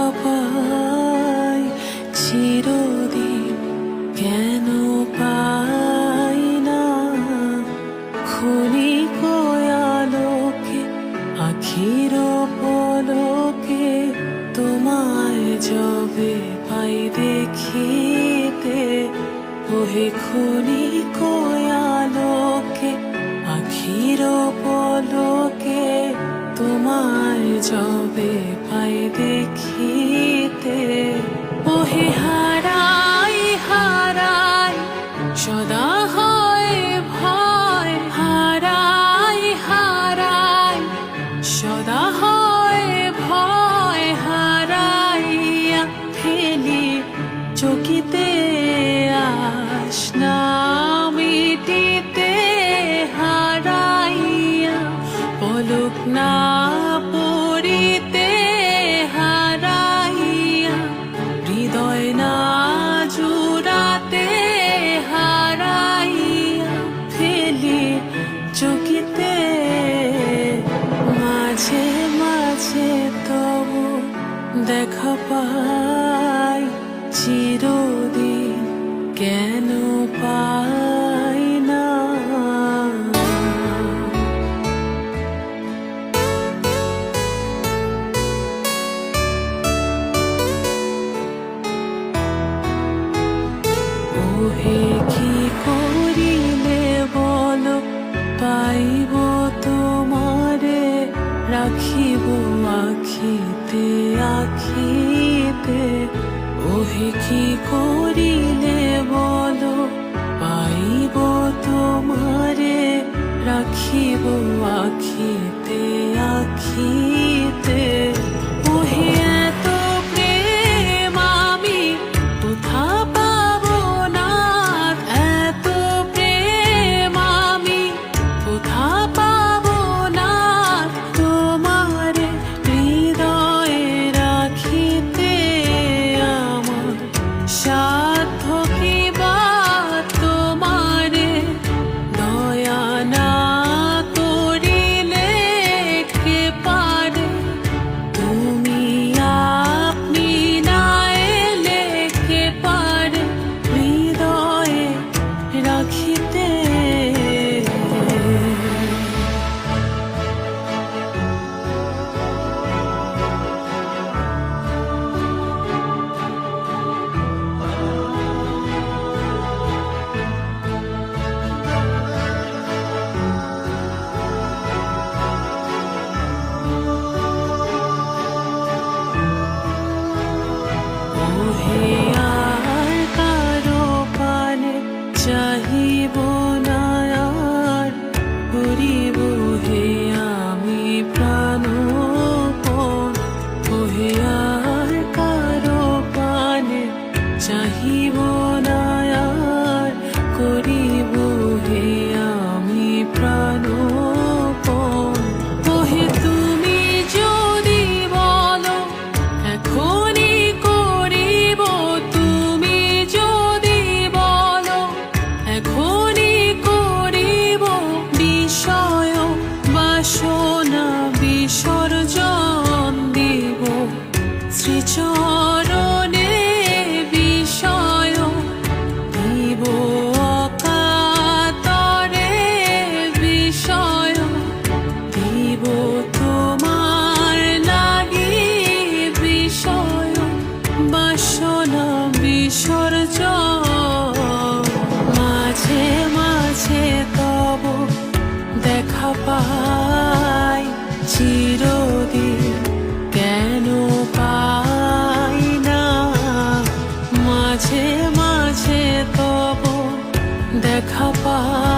দেখা পাই চিরদিন কেন পাই না ক্ষণিক আলোকে আখির পলকে তোমায় যবে পাই দেখিতে ওহে ক্ষণিক আলোকে আখির পলকে তোমায় যবে পাই দেখিতে ওহে হারাই হারাই সদা হয় ভয় হারাই হারাই সদা হয় ভয় হারাইয়া ফেলি চকিতে আস না মিটিতে হারাইয়া পলক না পড়িতে হারাইয়া হৃদয় না জুড়াতে হারাইয়া ফেলি চকিতে মাঝে মাঝে তবু দেখা পাই চিরদিন কেন পাই না ওহে কি করিলে বলো পাইব তোমারে রাখিব আখিতে আখিতে ওহে কি করিলে বলো পাইব তোমারে রাখিব আখিতে আখিতে ওহে এত প্রেম আমি কোথা পাবো না এত প্রেম আমি কোথা পাবো না তোমারে হৃদয়ে রাখিতে আমার সাধ্য কি বা তোমারে দয়া না করিলে কে পারে তুমি আপনি না এলে কে পারে হৃদয়ে রাখিতে ওহে আর কারো পানে চাহিব না আর করিব হে আমি প্রাণপণ ওহে আর কারো পানে চাহিব না আর করিব হে আমি প্রাণপণ ওহে তুমি যদি বলো এখনই করিব তুমি যদি বলো এখনই করিব বিষয় বাসনা বিসর্জন দিব শ্রীচরণে বিষয় দিব অকাতরে বিষয় দিব তোমার লাগি বিষয় বাসনা বিসর্জন মাঝে মাঝে তব দেখা পাই চিরদিন কেন পাই না মাঝে মাঝে তব দেখা পাই